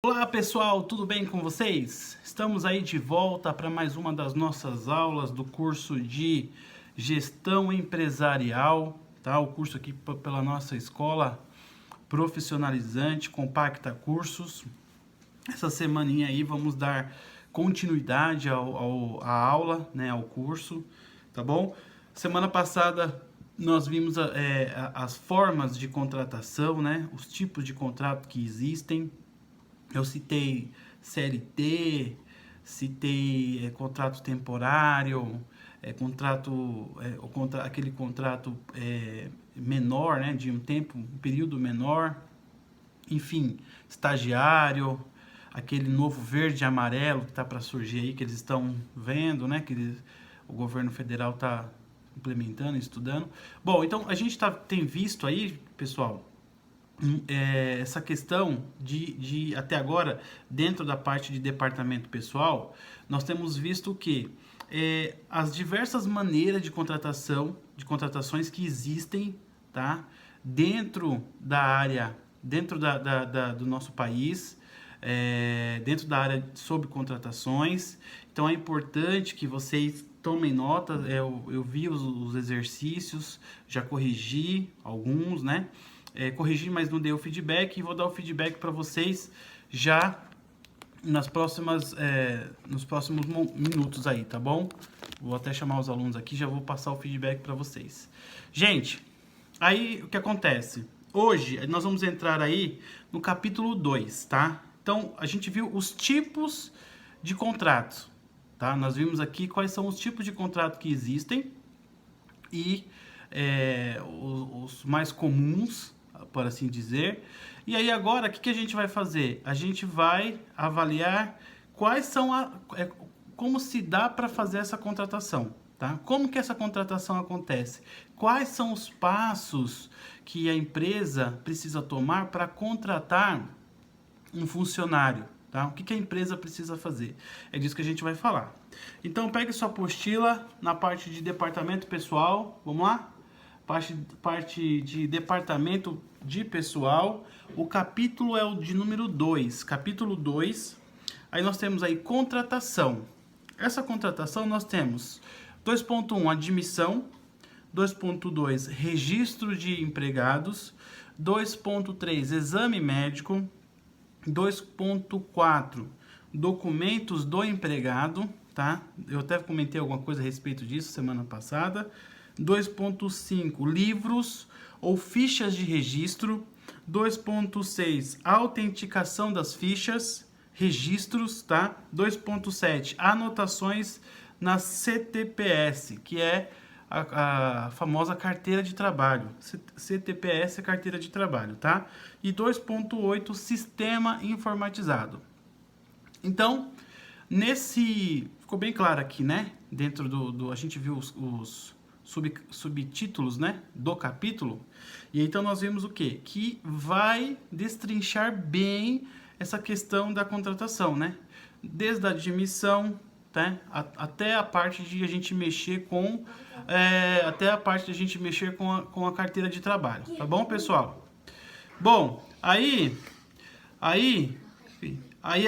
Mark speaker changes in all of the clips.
Speaker 1: Olá pessoal, tudo bem com vocês? Estamos aí de volta para mais uma das nossas aulas do curso de Gestão Empresarial, tá? O curso aqui pela nossa escola profissionalizante, Compacta Cursos. Essa semaninha aí vamos dar continuidade à aula, né, ao curso, tá bom? Semana passada nós vimos as formas de contratação, né, os tipos de contrato que existem. Eu citei CLT, citei contrato temporário, aquele contrato menor, né, de um período menor, enfim, estagiário, aquele novo verde e amarelo que está para surgir aí, que eles estão vendo, né, o governo federal está implementando, estudando. Bom, então a gente tem visto aí, pessoal, essa questão de até agora, dentro da parte de departamento pessoal, nós temos visto que as diversas maneiras de contratações que existem, tá? Dentro da área, dentro do nosso país, dentro da área de subcontratações. Então é importante que vocês tomem nota. Eu vi os exercícios, já corrigi alguns, né? Corrigi, mas não dei o feedback, e vou dar o feedback para vocês já nos próximos minutos aí, tá bom? Vou até chamar os alunos aqui, já vou passar o feedback para vocês. Gente, aí o que acontece? Hoje nós vamos entrar aí no capítulo 2, tá? Então, a gente viu os tipos de contratos, tá? Nós vimos aqui quais são os tipos de contrato que existem e os mais comuns, por assim dizer. E aí agora, o que a gente vai fazer? A gente vai avaliar quais são como se dá para fazer essa contratação, tá? Como que essa contratação acontece? Quais são os passos que a empresa precisa tomar para contratar um funcionário, tá? O que a empresa precisa fazer? É disso que a gente vai falar. Então, pegue sua apostila na parte de departamento pessoal, vamos lá? Parte de departamento de pessoal, o capítulo é o de número 2, capítulo 2, aí nós temos aí contratação. Essa contratação nós temos 2.1, admissão, 2.2, registro de empregados, 2.3, exame médico, 2.4, documentos do empregado, tá? Eu até comentei alguma coisa a respeito disso semana passada. 2.5, livros ou fichas de registro. 2.6, autenticação das fichas, registros, tá? 2.7, anotações na CTPS, que é a famosa carteira de trabalho. CTPS é carteira de trabalho, tá? E 2.8, sistema informatizado. Então, ficou bem claro aqui, né? Dentro a gente viu os subtítulos, né, do capítulo. E então nós vemos o quê? Que vai destrinchar bem essa questão da contratação, né? Desde a admissão, tá? Até a parte de a gente mexer com a carteira de trabalho, tá bom, pessoal? Bom, aí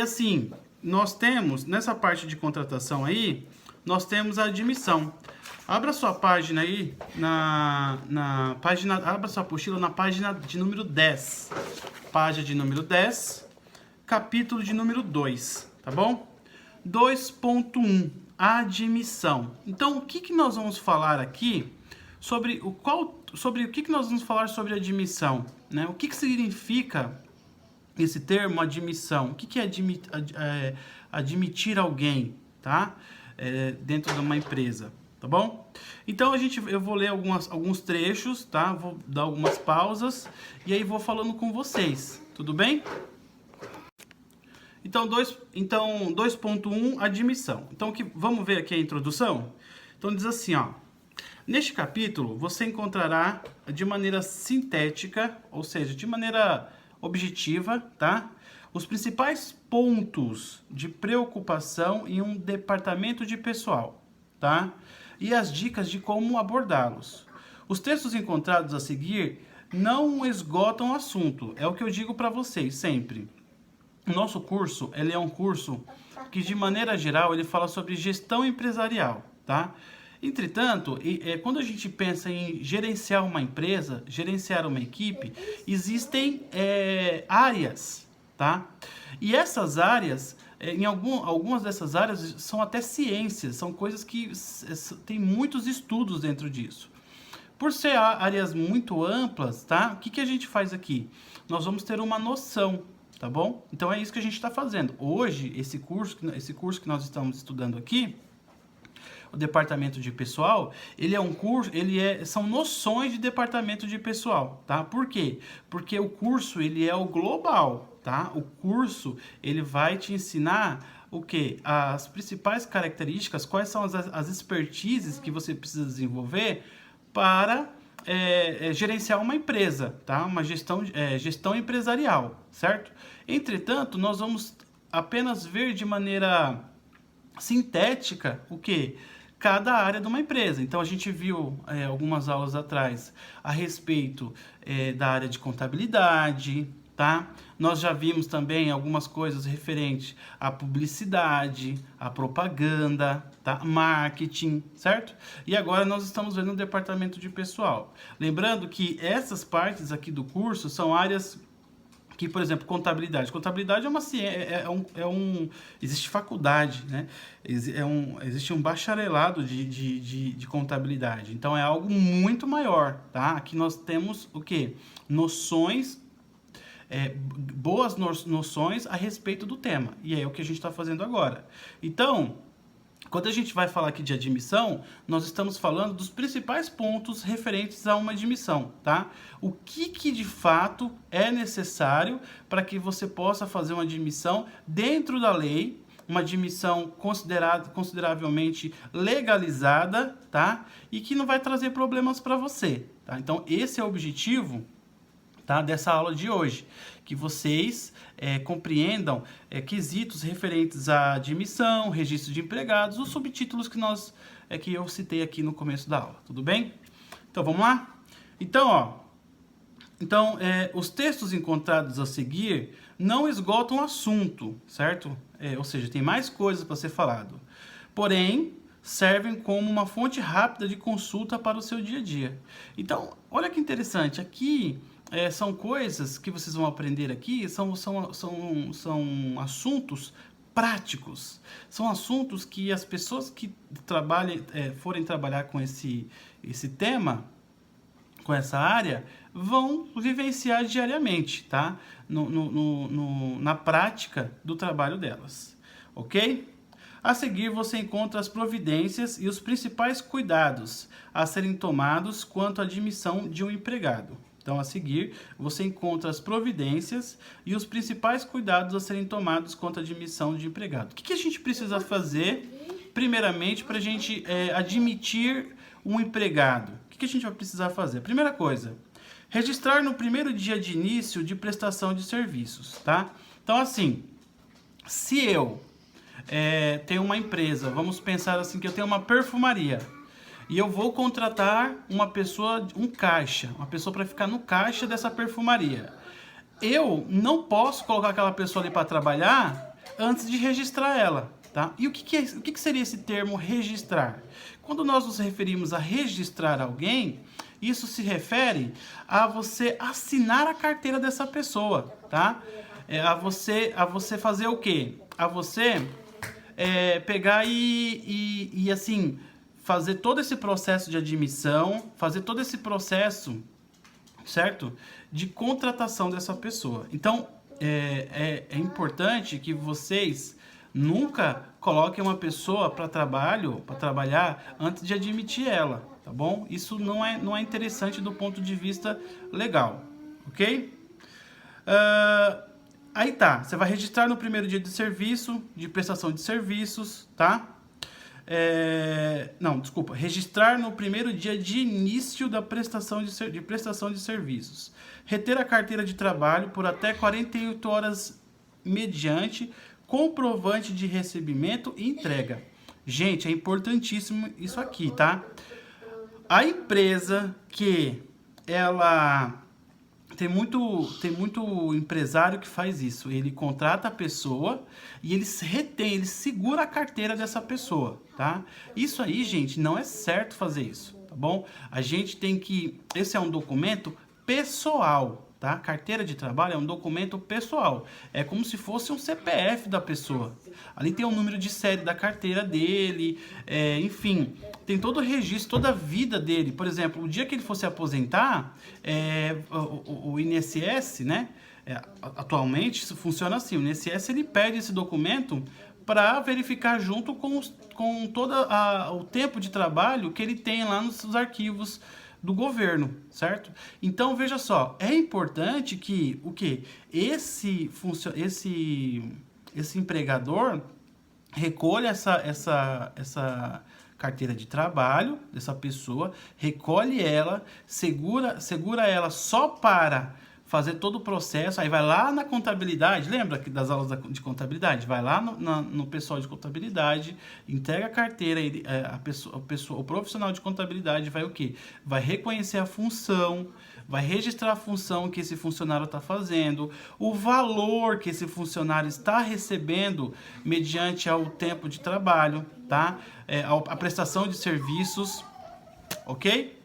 Speaker 1: assim, nós temos nessa parte de contratação aí, nós temos a admissão. Abra sua página aí na página, abra sua apostila na página de número 10. Página de número 10, capítulo de número 2, tá bom? 2.1, admissão. Então, o que nós vamos falar aqui sobre o que nós vamos falar sobre admissão, né? O que significa esse termo admissão? O que é admitir alguém, tá? Dentro de uma empresa, tá bom? Então eu vou ler alguns trechos, tá? Vou dar algumas pausas e aí vou falando com vocês, tudo bem? Então 2.1, admissão. Então vamos ver aqui a introdução? Então diz assim, ó: neste capítulo você encontrará de maneira sintética, ou seja, de maneira objetiva, tá? Os principais pontos de preocupação em um departamento de pessoal, tá? E as dicas de como abordá-los. Os textos encontrados a seguir não esgotam o assunto, é o que eu digo para vocês sempre. O nosso curso, ele é um curso que, de maneira geral, ele fala sobre gestão empresarial, tá? Entretanto, quando a gente pensa em gerenciar uma empresa, gerenciar uma equipe, existem áreas, tá? E essas áreas, algumas dessas áreas são até ciências, são coisas que tem muitos estudos dentro disso. Por ser áreas muito amplas, tá? O que a gente faz aqui? Nós vamos ter uma noção, tá bom? Então é isso que a gente está fazendo. Hoje, esse curso que nós estamos estudando aqui, o departamento de pessoal, ele é um curso, são noções de departamento de pessoal, tá? Por quê? Porque o curso, ele é o global, tá? O curso, ele vai te ensinar o quê? As principais características, quais são as expertises que você precisa desenvolver para gerenciar uma empresa, tá? Uma gestão empresarial, certo? Entretanto, nós vamos apenas ver de maneira sintética o que? Cada área de uma empresa. Então, a gente viu algumas aulas atrás a respeito da área de contabilidade, tá? Nós já vimos também algumas coisas referentes à publicidade, à propaganda, tá? Marketing, certo? E agora nós estamos vendo o departamento de pessoal. Lembrando que essas partes aqui do curso são áreas que, por exemplo, contabilidade. Contabilidade é uma ciência, existe faculdade, né? Existe um bacharelado de contabilidade. Então, é algo muito maior, tá? Aqui nós temos o quê? Noções, boas noções a respeito do tema. E é o que a gente está fazendo agora. Então, quando a gente vai falar aqui de admissão, nós estamos falando dos principais pontos referentes a uma admissão, tá? O que de fato é necessário para que você possa fazer uma admissão dentro da lei, uma admissão consideravelmente legalizada, tá? E que não vai trazer problemas para você, tá? Então, esse é o objetivo, tá, dessa aula de hoje, que vocês compreendam quesitos referentes à admissão, registro de empregados, os subtítulos que eu citei aqui no começo da aula, tudo bem? Então, vamos lá? Então, os textos encontrados a seguir não esgotam o assunto, certo? Ou seja, tem mais coisas para ser falado. Porém, servem como uma fonte rápida de consulta para o seu dia a dia. Então, olha que interessante, aqui são coisas que vocês vão aprender aqui, são assuntos práticos, são assuntos que as pessoas que forem trabalhar com esse tema, com essa área, vão vivenciar diariamente, tá? Na prática do trabalho delas, ok? A seguir, você encontra as providências e os principais cuidados a serem tomados quanto à admissão de um empregado. Então, a seguir, você encontra as providências e os principais cuidados a serem tomados quanto à admissão de empregado. O que a gente precisa fazer, primeiramente, para a gente admitir um empregado? O que a gente vai precisar fazer? Primeira coisa, registrar no primeiro dia de início de prestação de serviços, tá? Então, assim, se eu tenho uma empresa, vamos pensar assim, que eu tenho uma perfumaria, e eu vou contratar uma pessoa, uma pessoa para ficar no caixa dessa perfumaria. Eu não posso colocar aquela pessoa ali para trabalhar antes de registrar ela, tá? E o que seria esse termo registrar? Quando nós nos referimos a registrar alguém, isso se refere a você assinar a carteira dessa pessoa, tá? A você fazer o quê? A você pegar e assim, fazer todo esse processo de admissão, fazer todo esse processo, certo? De contratação dessa pessoa. Então, é importante que vocês nunca coloquem uma pessoa para trabalhar antes de admitir ela, tá bom? Isso não é interessante do ponto de vista legal, ok? Aí tá, você vai registrar no primeiro dia de serviço, de prestação de serviços, tá? Registrar no primeiro dia de início da prestação de serviços. Reter a carteira de trabalho por até 48 horas mediante comprovante de recebimento e entrega. Gente, é importantíssimo isso aqui, tá? A empresa que ela tem muito empresário que faz isso. Ele contrata a pessoa e ele retém, ele segura a carteira dessa pessoa, tá? Isso aí, gente, não é certo fazer isso, tá bom? A gente tem que... Esse é um documento pessoal, tá? Carteira de trabalho é um documento pessoal. É como se fosse um CPF da pessoa. Ali tem o número de série da carteira dele, enfim, tem todo o registro, toda a vida dele. Por exemplo, o dia que ele fosse aposentar, o INSS, né? Atualmente isso funciona assim. O INSS ele pede esse documento para verificar junto com todo o tempo de trabalho que ele tem lá nos arquivos do governo, certo? Então veja só, é importante que esse empregador recolha essa carteira de trabalho dessa pessoa, recolhe ela, segura ela só para fazer todo o processo, aí vai lá na contabilidade, lembra das aulas de contabilidade? Vai lá no pessoal de contabilidade, entrega a carteira, o profissional de contabilidade vai o quê? Vai reconhecer a função, vai registrar a função que esse funcionário está fazendo, o valor que esse funcionário está recebendo mediante ao tempo de trabalho, tá? A prestação de serviços, ok?